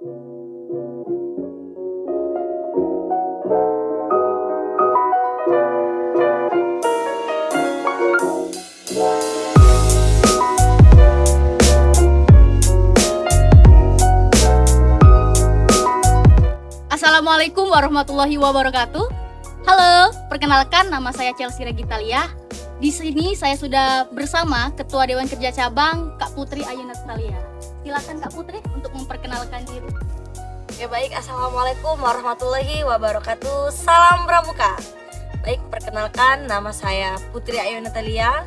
Assalamualaikum warahmatullahi wabarakatuh. Halo, perkenalkan nama saya Chelsea Regitalia. Di sini saya sudah bersama Ketua Dewan Kerja Cabang, Kak Putri Ayu Natalia. Silakan Kak Putri untuk memperkenalkan diri. Ya baik, Assalamualaikum warahmatullahi wabarakatuh. Salam Pramuka. Baik, perkenalkan nama saya Putri Ayu Natalia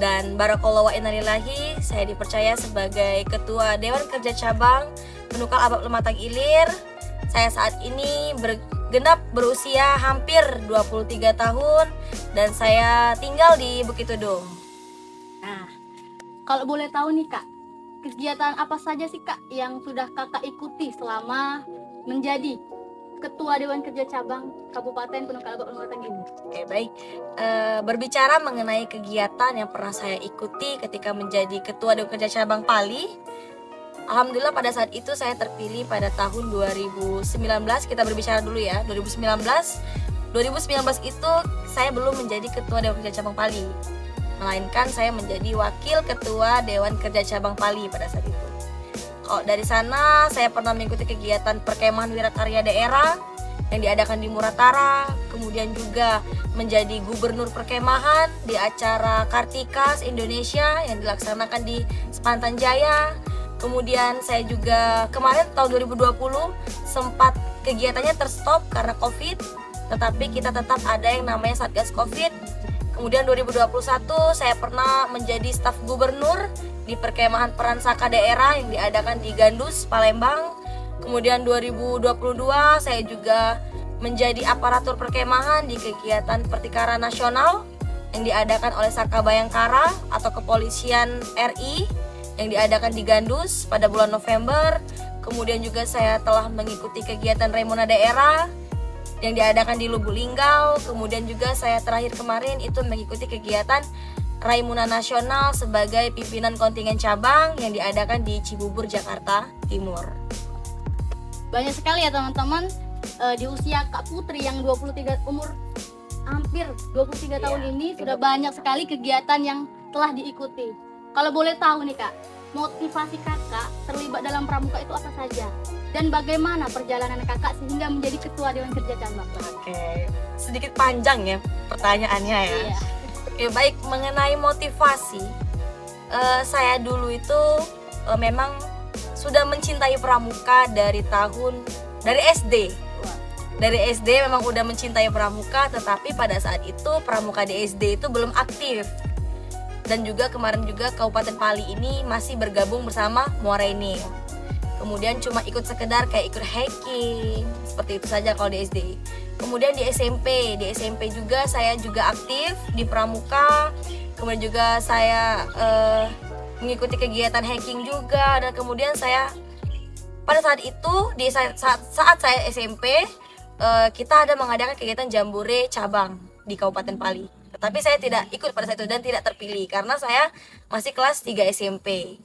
dan barakallahu wa inna lillahi, saya dipercaya sebagai Ketua Dewan Kerja Cabang Penukal Abab Lematang Ilir. Saya saat ini genap berusia hampir 23 tahun dan saya tinggal di Bukit Tudung. Nah, kalau boleh tahu nih Kak, kegiatan apa saja sih Kak yang sudah Kakak ikuti selama menjadi Ketua Dewan Kerja Cabang Kabupaten Penukal Abab Lematang ini? Oke, baik. Berbicara mengenai kegiatan yang pernah saya ikuti ketika menjadi Ketua Dewan Kerja Cabang Pali, alhamdulillah pada saat itu saya terpilih pada tahun 2019. Kita berbicara dulu ya, 2019 itu saya belum menjadi Ketua Dewan Kerja Cabang Pali, melainkan saya menjadi Wakil Ketua Dewan Kerja Cabang Pali pada saat itu. Kalau dari sana saya pernah mengikuti kegiatan perkemahan wirakarya daerah yang diadakan di Muratara, kemudian juga menjadi gubernur perkemahan di acara Kartikas Indonesia yang dilaksanakan di Sepantan Jaya. Kemudian saya juga kemarin tahun 2020 sempat kegiatannya terstop karena COVID, tetapi kita tetap ada yang namanya Satgas COVID. Kemudian 2021 saya pernah menjadi staf gubernur di perkemahan Peransaka daerah yang diadakan di Gandus, Palembang. Kemudian 2022 saya juga menjadi aparatur perkemahan di kegiatan Pertikaran Nasional yang diadakan oleh Saka Bayangkara atau Kepolisian RI yang diadakan di Gandus pada bulan November. Kemudian juga saya telah mengikuti kegiatan Raimuna daerah yang diadakan di Lubuk Linggau. Kemudian juga saya terakhir kemarin itu mengikuti kegiatan Raimuna Nasional sebagai pimpinan kontingen cabang yang diadakan di Cibubur, Jakarta Timur. Banyak sekali ya teman-teman, di usia Kak Putri yang umur hampir 23 tahun ini sudah banyak sekali kegiatan yang telah diikuti. Kalau boleh tahu nih Kak, motivasi Kakak terlibat dalam pramuka itu apa saja? Dan bagaimana perjalanan Kakak sehingga menjadi Ketua Dewan Kerja Cabang? Oke, sedikit panjang ya pertanyaannya ya. Iya. Oke, baik, mengenai motivasi, saya dulu itu memang sudah mencintai pramuka dari SD. Dari SD memang udah mencintai pramuka, tetapi pada saat itu pramuka di SD itu belum aktif. Dan juga kemarin juga Kabupaten Pali ini masih bergabung bersama Muara Enim. Kemudian cuma ikut sekedar kayak ikut hiking, seperti itu saja kalau di SD. Kemudian di SMP juga saya juga aktif di pramuka. Kemudian juga saya mengikuti kegiatan hiking juga. Dan kemudian saya pada saat itu saat saya SMP kita ada mengadakan kegiatan jambore cabang di Kabupaten Pali. Tetapi saya tidak ikut pada saat itu dan tidak terpilih karena saya masih kelas 3 SMP.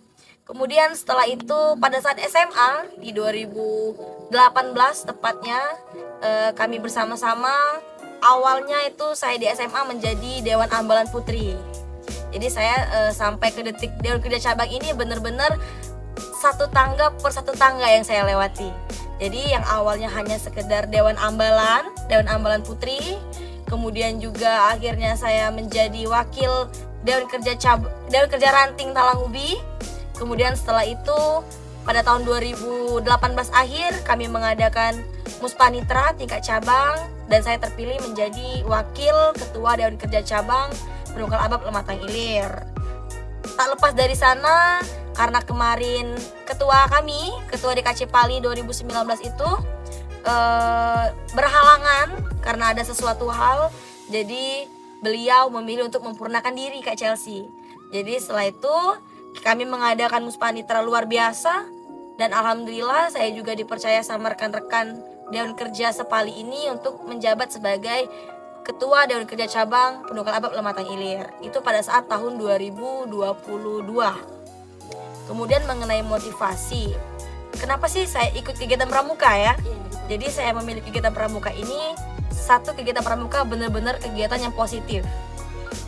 Kemudian setelah itu pada saat SMA di 2018 tepatnya, kami bersama-sama, awalnya itu saya di SMA menjadi Dewan Ambalan Putri. Jadi saya sampai ke detik Dewan Kerja Cabang ini benar-benar satu tangga per satu tangga yang saya lewati. Jadi yang awalnya hanya sekedar Dewan Ambalan Putri, kemudian juga akhirnya saya menjadi wakil Dewan Kerja Ranting Talangubi. Kemudian setelah itu pada tahun 2018 akhir kami mengadakan Muspanitra tingkat cabang dan saya terpilih menjadi wakil ketua Dewan Kerja Cabang Penukal Abab Lematang Ilir. Tak lepas dari sana, karena kemarin ketua DKC Pali 2019 itu berhalangan karena ada sesuatu hal, jadi beliau memilih untuk memurnakan diri Kak Chelsea. Jadi setelah itu kami mengadakan Muspanitra luar biasa dan alhamdulillah saya juga dipercaya sama rekan-rekan Dewan Kerja Sepali ini untuk menjabat sebagai Ketua Dewan Kerja Cabang Penukal Abab Lematang Ilir. Itu pada saat tahun 2022. Kemudian mengenai motivasi, kenapa sih saya ikut kegiatan pramuka ya? Iya, betul. Jadi saya memilih kegiatan pramuka ini, satu, kegiatan pramuka benar-benar kegiatan yang positif.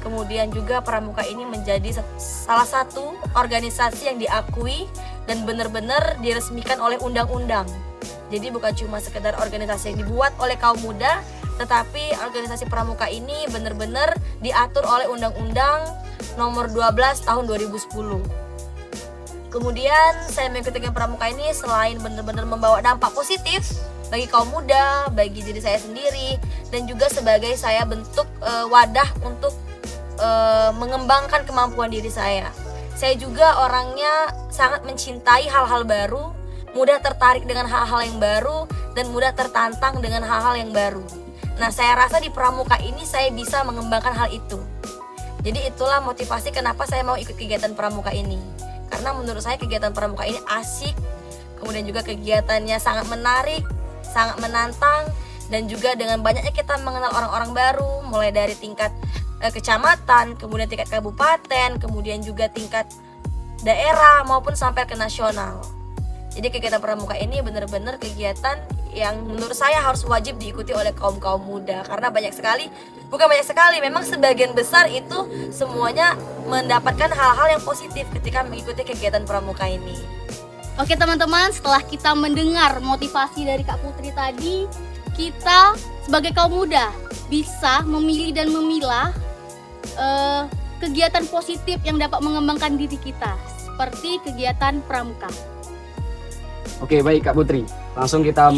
Kemudian juga pramuka ini menjadi salah satu organisasi yang diakui dan benar-benar diresmikan oleh undang-undang. Jadi bukan cuma sekedar organisasi yang dibuat oleh kaum muda, tetapi organisasi pramuka ini benar-benar diatur oleh Undang-Undang Nomor 12 Tahun 2010. Kemudian saya mengikuti kegiatan pramuka ini selain benar-benar membawa dampak positif bagi kaum muda, bagi diri saya sendiri, dan juga sebagai saya bentuk wadah untuk mengembangkan kemampuan diri saya. Saya juga orangnya sangat mencintai hal-hal baru, mudah tertarik dengan hal-hal yang baru, dan mudah tertantang dengan hal-hal yang baru. Nah, saya rasa di pramuka ini saya bisa mengembangkan hal itu. Jadi itulah motivasi kenapa saya mau ikut kegiatan pramuka ini. Karena menurut saya kegiatan pramuka ini asik, kemudian juga kegiatannya sangat menarik, sangat menantang, dan juga dengan banyaknya kita mengenal orang-orang baru, mulai dari tingkat kecamatan, kemudian tingkat kabupaten, kemudian juga tingkat daerah maupun sampai ke nasional. Jadi kegiatan pramuka ini benar-benar kegiatan yang menurut saya harus wajib diikuti oleh kaum-kaum muda, karena memang sebagian besar itu semuanya mendapatkan hal-hal yang positif ketika mengikuti kegiatan pramuka ini. Oke teman-teman, setelah kita mendengar motivasi dari Kak Putri tadi, kita sebagai kaum muda bisa memilih dan memilah kegiatan positif yang dapat mengembangkan diri kita, seperti kegiatan pramuka. Oke, baik Kak Putri. Langsung kita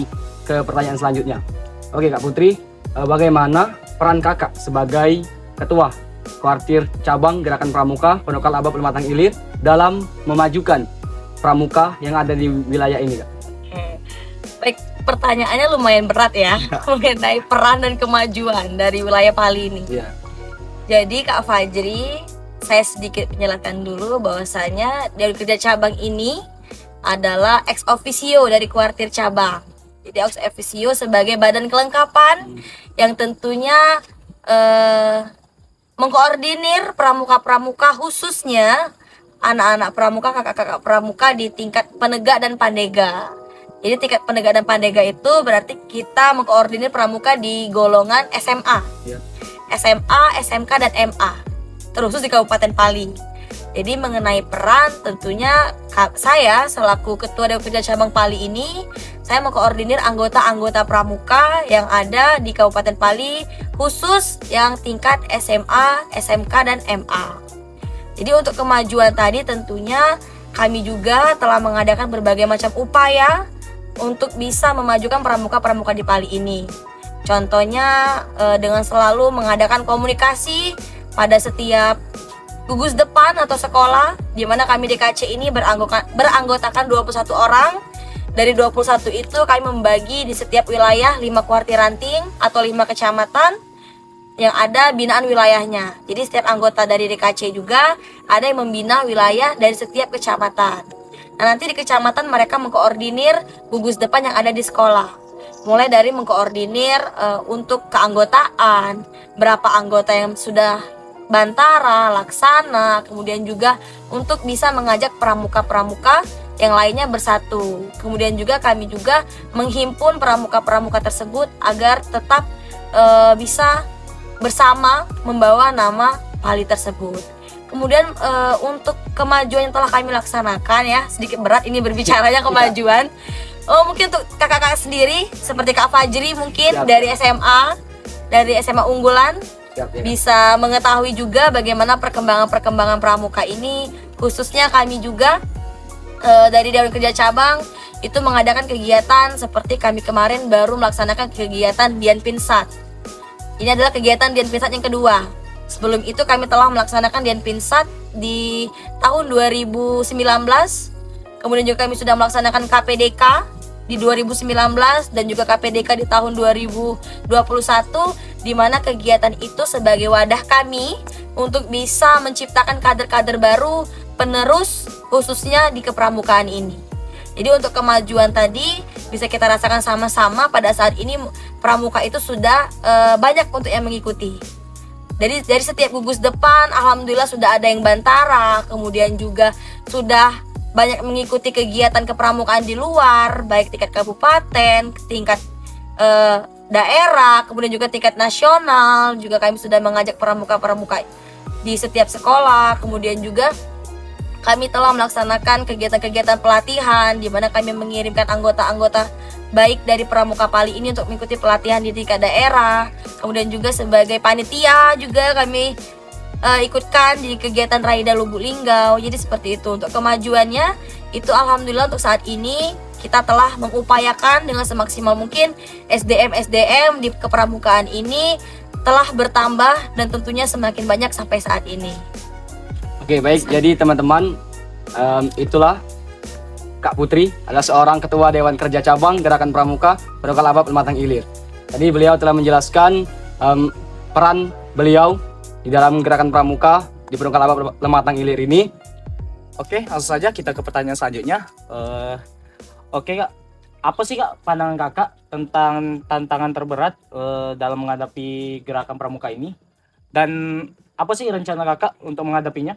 ke pertanyaan selanjutnya. Oke Kak Putri, bagaimana peran Kakak sebagai Ketua Kuartir Cabang Gerakan Pramuka Pondok Kalabab Pematang Ilir dalam memajukan pramuka yang ada di wilayah ini, Kak? Baik, pertanyaannya lumayan berat ya mengenai peran dan kemajuan dari wilayah Pali ini. Iya. Jadi Kak Fajri, saya sedikit menjelaskan dulu bahwasanya dari kerja cabang ini adalah ex officio dari Kuartir Cabang. Jadi ex officio sebagai badan kelengkapan yang tentunya mengkoordinir pramuka-pramuka, khususnya anak-anak pramuka, kakak-kakak pramuka di tingkat penegak dan pandega. Jadi tingkat penegak dan pandega itu berarti kita mengkoordinir pramuka di golongan SMA, Iya. SMA, SMK, dan MA, terkhusus di Kabupaten Pali. Jadi mengenai peran, tentunya saya selaku Ketua Dewan Kerja Cabang Pali ini, saya mengkoordinir anggota-anggota pramuka yang ada di Kabupaten Pali, khusus yang tingkat SMA, SMK, dan MA. Jadi untuk kemajuan tadi tentunya kami juga telah mengadakan berbagai macam upaya untuk bisa memajukan pramuka-pramuka di Pali ini. Contohnya dengan selalu mengadakan komunikasi pada setiap gugus depan atau sekolah, di mana kami DKC ini beranggotakan 21 orang. Dari 21 itu kami membagi di setiap wilayah 5 kuartir ranting atau 5 kecamatan yang ada binaan wilayahnya. Jadi setiap anggota dari DKC juga ada yang membina wilayah dari setiap kecamatan. Nah, nanti di kecamatan mereka mengkoordinir gugus depan yang ada di sekolah. Mulai dari mengkoordinir untuk keanggotaan, berapa anggota yang sudah bantara, laksana, kemudian juga untuk bisa mengajak pramuka-pramuka yang lainnya bersatu. Kemudian juga kami juga menghimpun pramuka-pramuka tersebut agar tetap bisa bersama membawa nama Pali tersebut. Kemudian untuk kemajuan yang telah kami laksanakan, ya sedikit berat ini berbicaranya kemajuan. Mungkin untuk kakak-kakak sendiri seperti Kak Fajri mungkin Siap. dari SMA unggulan Siap, ya. bisa mengetahui juga bagaimana perkembangan pramuka ini, khususnya kami juga dari Dewan Kerja Cabang itu mengadakan kegiatan seperti kami kemarin baru melaksanakan kegiatan Dian Pinsat. Ini adalah kegiatan Dian Pinsat yang kedua. Sebelum itu kami telah melaksanakan Dian Pinsat di tahun 2019. Kemudian juga kami sudah melaksanakan KPDK di 2019 dan juga KPDK di tahun 2021, di mana kegiatan itu sebagai wadah kami untuk bisa menciptakan kader-kader baru penerus khususnya di kepramukaan ini. Jadi untuk kemajuan tadi bisa kita rasakan sama-sama pada saat ini pramuka itu sudah banyak untuk yang mengikuti. Dari setiap gugus depan alhamdulillah sudah ada yang bantara, kemudian juga sudah banyak mengikuti kegiatan kepramukaan di luar, baik tingkat kabupaten, tingkat daerah, kemudian juga tingkat nasional. Juga kami sudah mengajak pramuka-pramuka di setiap sekolah. Kemudian juga kami telah melaksanakan kegiatan-kegiatan pelatihan di mana kami mengirimkan anggota-anggota baik dari Pramuka Pali ini untuk mengikuti pelatihan di tingkat daerah. Kemudian juga sebagai panitia juga kami ikutkan di kegiatan Raida Lubuk Linggau. Jadi seperti itu. Untuk kemajuannya itu alhamdulillah untuk saat ini kita telah mengupayakan dengan semaksimal mungkin SDM di kepramukaan ini telah bertambah dan tentunya semakin banyak sampai saat ini. Oke, baik. Jadi teman-teman, itulah Kak Putri adalah seorang ketua Dewan Kerja Cabang Gerakan Pramuka Perongkal Abab Lematang Ilir. Tadi beliau telah menjelaskan peran beliau di dalam Gerakan Pramuka di Perongkal Abab Lematang Ilir ini. Oke, langsung saja kita ke pertanyaan selanjutnya. Oke Kak, apa sih Kak pandangan Kakak tentang tantangan terberat dalam menghadapi Gerakan Pramuka ini? Dan apa sih rencana Kakak untuk menghadapinya?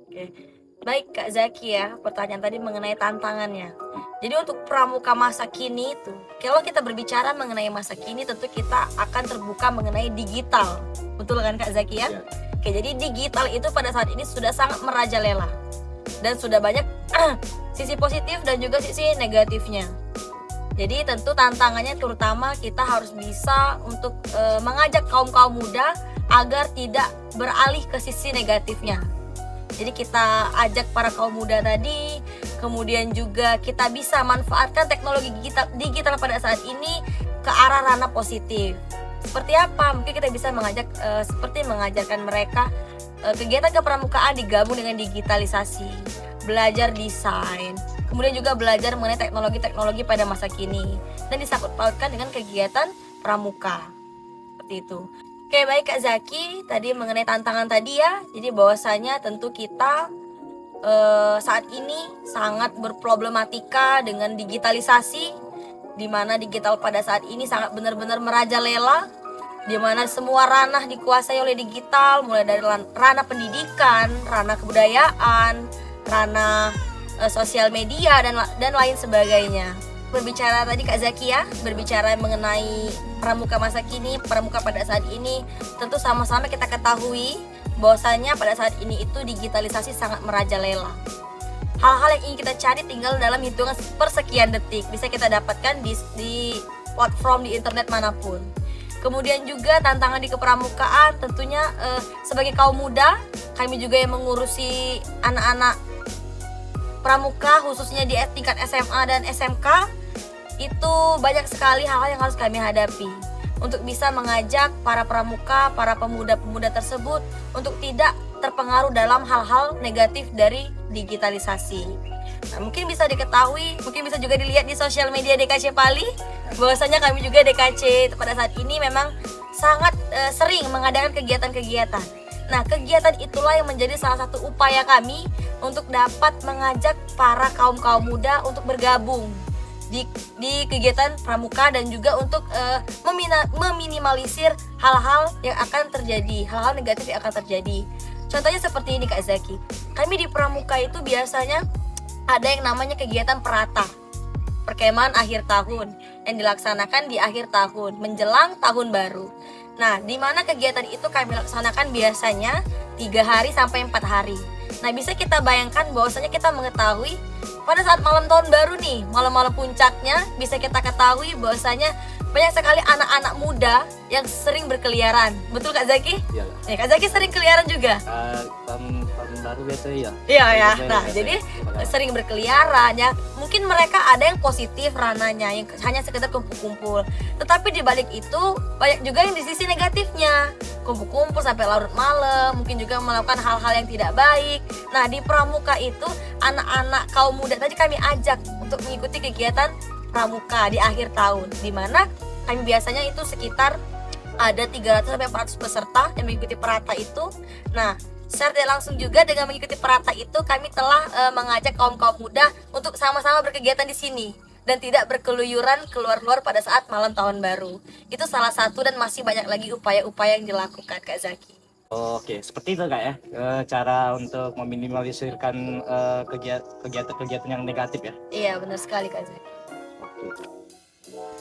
Oke. Baik Kak Zaki ya, pertanyaan tadi mengenai tantangannya. Jadi untuk pramuka masa kini itu, kalau kita berbicara mengenai masa kini tentu kita akan terbuka mengenai digital. Betul kan Kak Zaki ya? Ya. Oke, jadi digital itu pada saat ini sudah sangat merajalela. Dan sudah banyak sisi positif dan juga sisi negatifnya. Jadi tentu tantangannya terutama kita harus bisa untuk mengajak kaum-kaum muda agar tidak beralih ke sisi negatifnya. Jadi kita ajak para kaum muda tadi, kemudian juga kita bisa manfaatkan teknologi digital pada saat ini ke arah ranah positif. Seperti apa? Mungkin kita bisa mengajak seperti mengajarkan mereka kegiatan kepramukaan digabung dengan digitalisasi, belajar desain, kemudian juga belajar mengenai teknologi-teknologi pada masa kini dan disangkut pautkan dengan kegiatan pramuka. Seperti itu. Oke, baik Kak Zaki, tadi mengenai tantangan tadi ya. Jadi bahwasanya tentu kita saat ini sangat berproblematika dengan digitalisasi, di mana digital pada saat ini sangat benar-benar merajalela, di mana semua ranah dikuasai oleh digital, mulai dari ranah pendidikan, ranah kebudayaan, ranah sosial media dan lain sebagainya. Berbicara tadi Kak Zaki ya, berbicara mengenai pramuka masa kini, pramuka pada saat ini, tentu sama-sama kita ketahui bahwasanya pada saat ini itu digitalisasi sangat merajalela. Hal-hal yang ingin kita cari tinggal dalam hitungan persekian detik, bisa kita dapatkan di platform di internet manapun. Kemudian juga tantangan di kepramukaan tentunya sebagai kaum muda, kami juga yang mengurusi anak-anak pramuka khususnya di tingkat SMA dan SMK, itu banyak sekali hal-hal yang harus kami hadapi untuk bisa mengajak para pramuka, para pemuda-pemuda tersebut untuk tidak terpengaruh dalam hal-hal negatif dari digitalisasi. Nah, mungkin bisa diketahui, mungkin bisa juga dilihat di sosial media DKC Pali, bahwasanya kami juga DKC pada saat ini memang sangat sering mengadakan kegiatan-kegiatan. Nah, kegiatan itulah yang menjadi salah satu upaya kami untuk dapat mengajak para kaum-kaum muda untuk bergabung di kegiatan pramuka dan juga untuk meminimalisir hal-hal yang akan terjadi, hal-hal negatif yang akan terjadi. Contohnya seperti ini Kak Zaki, kami di pramuka itu biasanya ada yang namanya kegiatan perata, perkemahan akhir tahun yang dilaksanakan di akhir tahun menjelang tahun baru. Nah, di mana kegiatan itu kami laksanakan biasanya 3 hari sampai 4 hari. Nah, bisa kita bayangkan bahwasanya kita mengetahui pada saat malam tahun baru nih, malam-malam puncaknya, bisa kita ketahui bahwasanya banyak sekali anak-anak muda yang sering berkeliaran. Betul Kak Zaki? Iya. Ya, Kak Zaki sering keliaran juga? Tahun baru biasa ya. Iya ya. Nah, Biasa, jadi ya. sering berkeliaran ya. Mungkin mereka ada yang positif ranahnya, yang hanya sekedar kumpul-kumpul. Tetapi di balik itu banyak juga yang di sisi negatifnya. Kumpul-kumpul sampai larut malam, mungkin juga melakukan hal-hal yang tidak baik. Nah, di pramuka itu anak-anak kaum muda tadi kami ajak untuk mengikuti kegiatan pramuka di akhir tahun, di mana kami biasanya itu sekitar ada 300 sampai 400 peserta yang mengikuti perata itu. Nah, secara tidak langsung juga dengan mengikuti perata itu kami telah mengajak kaum-kaum muda untuk sama-sama berkegiatan di sini dan tidak berkeluyuran keluar-keluar pada saat malam tahun baru. Itu salah satu dan masih banyak lagi upaya-upaya yang dilakukan Kak Zaki. Oke, seperti itu kak ya, cara untuk meminimalisirkan kegiatan-kegiatan yang negatif ya. Iya, benar sekali Kak Zai.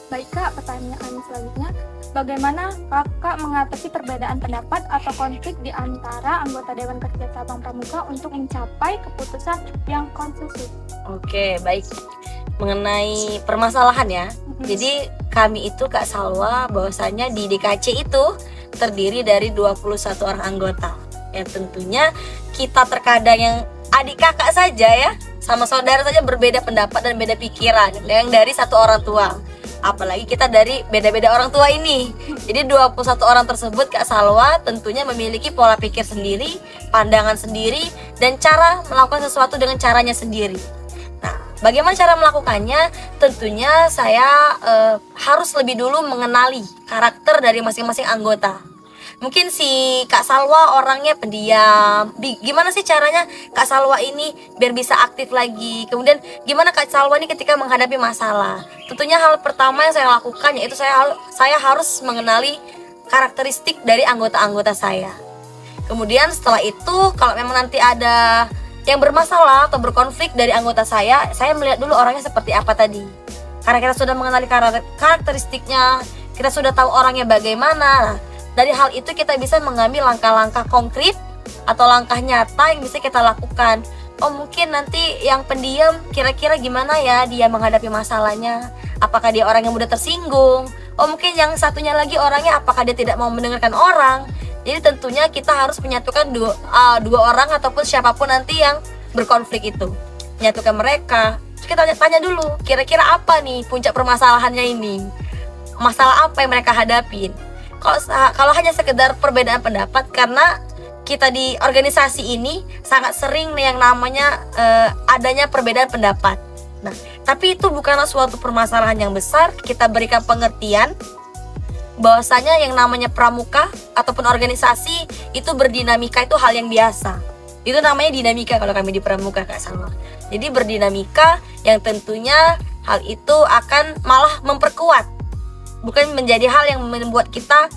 Baik Kak, pertanyaan selanjutnya, bagaimana Kakak mengatasi perbedaan pendapat atau konflik di antara anggota Dewan Kerja Cabang Pramuka untuk mencapai keputusan yang konsensus? Oke, baik. Mengenai permasalahan ya. Jadi kami itu Kak Salwa bahwasanya di DKC itu terdiri dari 21 orang anggota. Ya tentunya kita terkadang yang adik kakak saja ya, sama saudara saja berbeda pendapat dan beda pikiran yang dari satu orang tua. Apalagi kita dari beda-beda orang tua ini. Jadi 21 orang tersebut Kak Salwa tentunya memiliki pola pikir sendiri, pandangan sendiri, dan cara melakukan sesuatu dengan caranya sendiri. Nah, bagaimana cara melakukannya? Tentunya saya harus lebih dulu mengenali karakter dari masing-masing anggota. Mungkin si Kak Salwa orangnya pendiam. Gimana sih caranya Kak Salwa ini biar bisa aktif lagi? Kemudian gimana Kak Salwa ini ketika menghadapi masalah? Tentunya hal pertama yang saya lakukan yaitu saya harus mengenali karakteristik dari anggota-anggota saya. Kemudian setelah itu kalau memang nanti ada yang bermasalah atau berkonflik dari anggota saya melihat dulu orangnya seperti apa tadi. Karena kita sudah mengenali karakteristiknya, kita sudah tahu orangnya bagaimana. Dari hal itu kita bisa mengambil langkah-langkah konkret atau langkah nyata yang bisa kita lakukan. Oh mungkin nanti yang pendiam kira-kira gimana ya dia menghadapi masalahnya. Apakah dia orang yang mudah tersinggung? Oh mungkin yang satunya lagi orangnya apakah dia tidak mau mendengarkan orang. Jadi tentunya kita harus menyatukan dua orang ataupun siapapun nanti yang berkonflik itu. Menyatukan mereka. Terus kita tanya dulu kira-kira apa nih puncak permasalahannya ini. Masalah apa yang mereka hadapin. Kalau hanya sekedar perbedaan pendapat, karena kita di organisasi ini sangat sering yang namanya adanya perbedaan pendapat. Nah, tapi itu bukanlah suatu permasalahan yang besar. Kita berikan pengertian bahwasanya yang namanya pramuka ataupun organisasi itu berdinamika, itu hal yang biasa. Itu namanya dinamika kalau kami di pramuka Kak Salwa. Jadi berdinamika yang tentunya hal itu akan malah memperkuat. Bukan menjadi hal yang membuat kita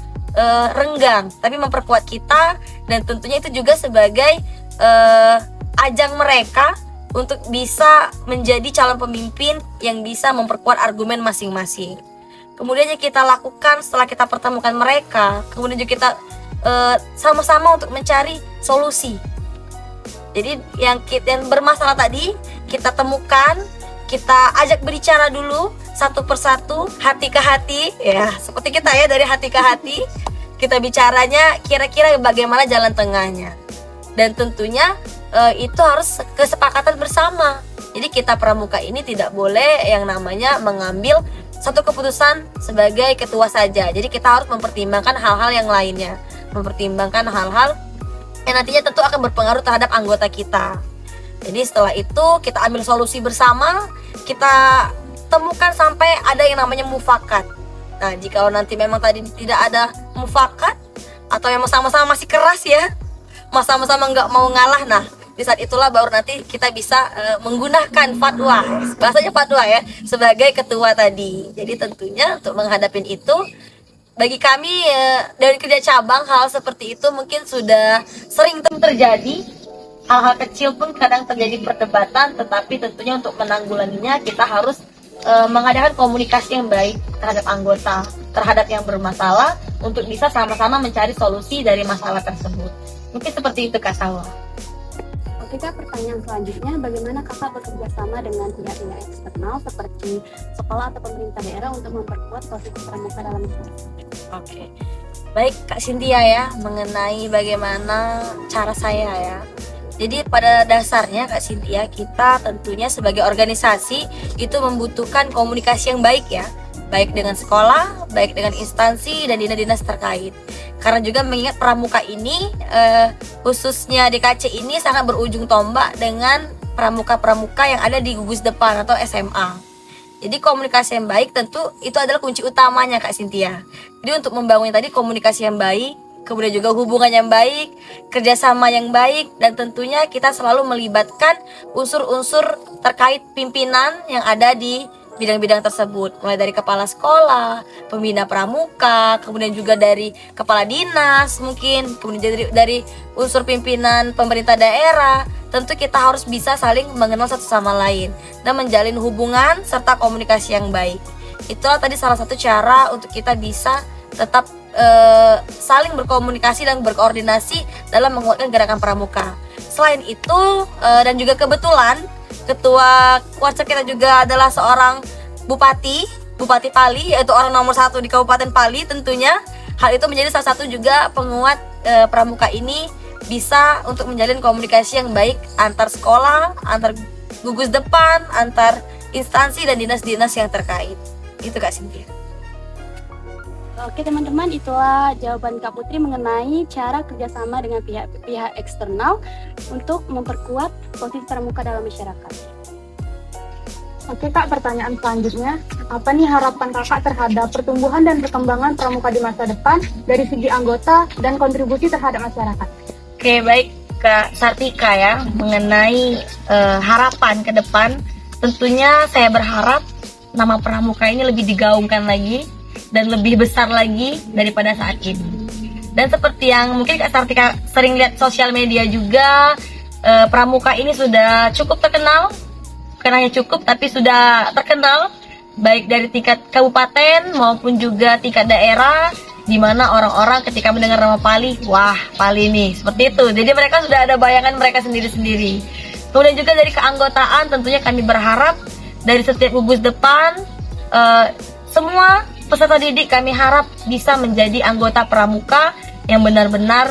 renggang, tapi memperkuat kita, dan tentunya itu juga sebagai ajang mereka untuk bisa menjadi calon pemimpin yang bisa memperkuat argumen masing-masing. Kemudian yang kita lakukan setelah kita pertemukan mereka, kemudian juga kita sama-sama untuk mencari solusi. Jadi yang bermasalah tadi kita temukan, kita ajak berbicara dulu satu persatu, hati ke hati, ya seperti kita ya, dari hati ke hati kita bicaranya kira-kira bagaimana jalan tengahnya. Dan tentunya itu harus kesepakatan bersama. Jadi kita pramuka ini tidak boleh yang namanya mengambil satu keputusan sebagai ketua saja. Jadi kita harus mempertimbangkan hal-hal yang lainnya, mempertimbangkan hal-hal yang nantinya tentu akan berpengaruh terhadap anggota kita. Jadi setelah itu kita ambil solusi bersama, kita temukan sampai ada yang namanya mufakat. Nah, jika nanti memang tadi tidak ada mufakat atau yang sama-sama masih keras ya, sama-sama nggak mau ngalah, nah di saat itulah baru nanti kita bisa menggunakan fatwa, bahasanya fatwa ya, sebagai ketua tadi. Jadi tentunya untuk menghadapi itu, bagi kami dari kerja cabang hal seperti itu mungkin sudah sering terjadi. Hal-hal kecil pun kadang terjadi perdebatan, tetapi tentunya untuk menanggulanginya kita harus mengadakan komunikasi yang baik terhadap anggota, terhadap yang bermasalah, untuk bisa sama-sama mencari solusi dari masalah tersebut. Mungkin seperti itu Kak Salwa. Oke Kak, pertanyaan selanjutnya, bagaimana Kakak bekerja sama dengan pihak-pihak eksternal seperti sekolah atau pemerintah daerah untuk memperkuat posisi pramuka dalam masyarakat? Oke, baik Kak Cynthia ya, mengenai bagaimana cara saya ya. Jadi pada dasarnya Kak Cynthia, kita tentunya sebagai organisasi itu membutuhkan komunikasi yang baik ya, baik dengan sekolah, baik dengan instansi dan dinas-dinas terkait. Karena juga mengingat pramuka ini khususnya DKC ini sangat berujung tombak dengan pramuka-pramuka yang ada di gugus depan atau SMA. Jadi komunikasi yang baik tentu itu adalah kunci utamanya Kak Cynthia. Jadi untuk membangun tadi komunikasi yang baik, kemudian juga hubungan yang baik, kerjasama yang baik, dan tentunya kita selalu melibatkan unsur-unsur terkait pimpinan yang ada di bidang-bidang tersebut, mulai dari kepala sekolah, pembina pramuka, kemudian juga dari kepala dinas mungkin, kemudian dari unsur pimpinan pemerintah daerah. Tentu kita harus bisa saling mengenal satu sama lain dan menjalin hubungan serta komunikasi yang baik. Itulah tadi salah satu cara untuk kita bisa tetap saling berkomunikasi dan berkoordinasi dalam menguatkan gerakan pramuka. Selain itu dan juga kebetulan ketua Kuarcap kita juga adalah seorang Bupati Pali, yaitu orang nomor 1 di Kabupaten Pali tentunya. Hal itu menjadi salah satu juga penguat pramuka ini bisa untuk menjalin komunikasi yang baik antar sekolah, antar gugus depan, antar instansi dan dinas-dinas yang terkait. Itu Kak Cynthia. Oke teman-teman, itulah jawaban Kak Putri mengenai cara kerjasama dengan pihak eksternal untuk memperkuat posisi pramuka dalam masyarakat. Oke Kak, pertanyaan selanjutnya, apa nih harapan Kakak terhadap pertumbuhan dan perkembangan pramuka di masa depan dari segi anggota dan kontribusi terhadap masyarakat? Oke, baik Kak Sartika ya, mengenai harapan ke depan, tentunya saya berharap nama pramuka ini lebih digaungkan lagi dan lebih besar lagi daripada saat ini. Dan seperti yang mungkin Kak Sartika sering lihat sosial media juga, pramuka ini sudah cukup terkenal, bukan hanya cukup tapi sudah terkenal baik dari tingkat kabupaten maupun juga tingkat daerah, di mana orang-orang ketika mendengar nama Pali, wah Pali nih, seperti itu. Jadi mereka sudah ada bayangan mereka sendiri-sendiri. Kemudian juga dari keanggotaan, tentunya kami berharap dari setiap gugus depan, semua peserta didik kami harap bisa menjadi anggota pramuka yang benar-benar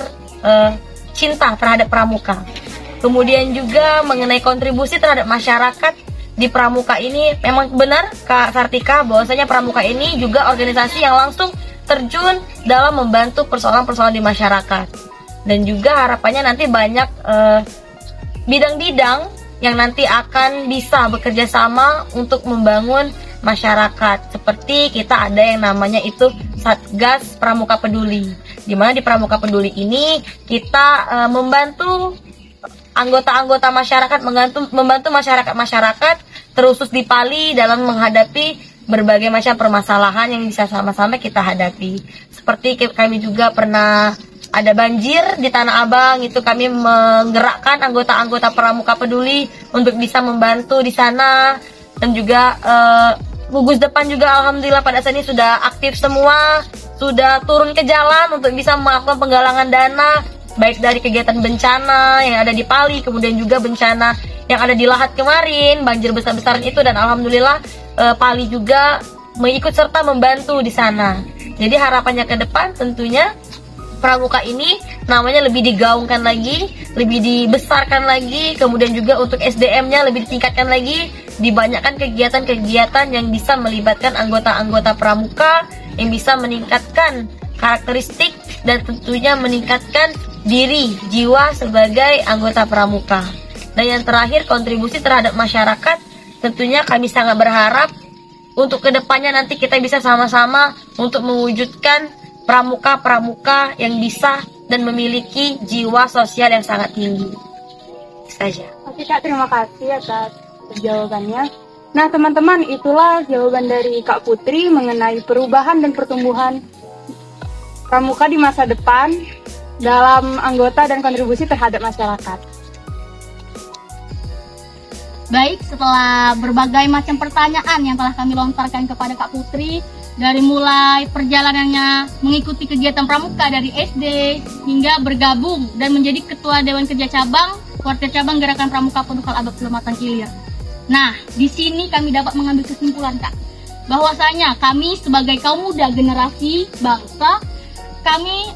cinta terhadap pramuka. Kemudian juga mengenai kontribusi terhadap masyarakat di pramuka ini, memang benar Kak Sartika bahwasanya pramuka ini juga organisasi yang langsung terjun dalam membantu persoalan-persoalan di masyarakat. Dan juga harapannya nanti banyak bidang-bidang yang nanti akan bisa bekerja sama untuk membangun masyarakat. Seperti kita ada yang namanya itu Satgas Pramuka Peduli, di mana di Pramuka Peduli ini kita membantu anggota-anggota masyarakat, membantu masyarakat terusus di Pali dalam menghadapi berbagai macam permasalahan yang bisa sama-sama kita hadapi. Seperti kami juga pernah ada banjir di Tanah Abang, itu kami menggerakkan anggota-anggota Pramuka Peduli untuk bisa membantu di sana. Dan juga gugus depan juga alhamdulillah pada saat ini sudah aktif semua, sudah turun ke jalan untuk bisa melakukan penggalangan dana baik dari kegiatan bencana yang ada di Pali, kemudian juga bencana yang ada di Lahat kemarin, banjir besar-besaran itu, dan alhamdulillah Pali juga mengikut serta membantu di sana. Jadi harapannya ke depan tentunya pramuka ini namanya lebih digaungkan lagi, lebih dibesarkan lagi, kemudian juga untuk SDM-nya lebih ditingkatkan lagi, dibanyakkan kegiatan-kegiatan yang bisa melibatkan anggota-anggota pramuka yang bisa meningkatkan karakteristik dan tentunya meningkatkan diri, jiwa sebagai anggota pramuka. Dan yang terakhir, kontribusi terhadap masyarakat, tentunya kami sangat berharap untuk kedepannya nanti kita bisa sama-sama untuk mewujudkan pramuka-pramuka yang bisa dan memiliki jiwa sosial yang sangat tinggi. Saja. Oke Kak, terima kasih atas jawabannya. Nah teman-teman, itulah jawaban dari Kak Putri mengenai perubahan dan pertumbuhan pramuka di masa depan dalam anggota dan kontribusi terhadap masyarakat. Baik, setelah berbagai macam pertanyaan yang telah kami lontarkan kepada Kak Putri, dari mulai perjalanannya mengikuti kegiatan pramuka dari SD hingga bergabung dan menjadi Ketua Dewan Kerja Cabang, Kuartir Cabang Gerakan Pramuka Pedukal Abad Pelematan Kilir. Nah, di sini kami dapat mengambil kesimpulan, Kak, bahwasanya kami sebagai kaum muda generasi bangsa, kami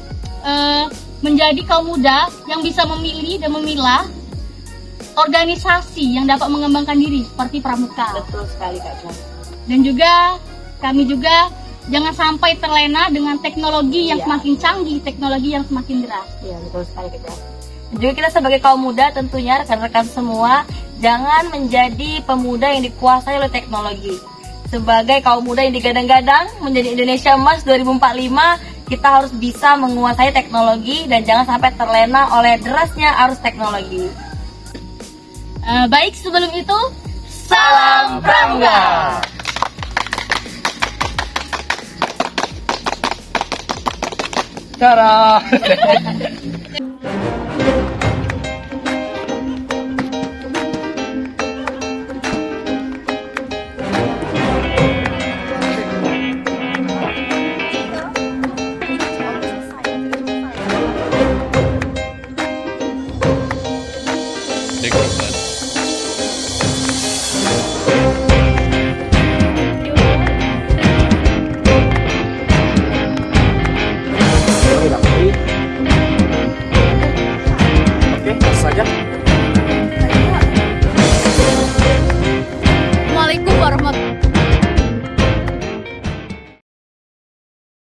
menjadi kaum muda yang bisa memilih dan memilah organisasi yang dapat mengembangkan diri seperti pramuka. Betul sekali Kak Jan. Dan juga kami juga jangan sampai terlena dengan teknologi yang semakin canggih, teknologi yang semakin deras. Iya, betul sekali Kak Jan. Juga kita sebagai kaum muda tentunya rekan-rekan semua jangan menjadi pemuda yang dikuasai oleh teknologi. Sebagai kaum muda yang digadang-gadang menjadi Indonesia Emas 2045, kita harus bisa menguasai teknologi dan jangan sampai terlena oleh derasnya arus teknologi. Baik, sebelum itu, Salam Pramuka! Cara.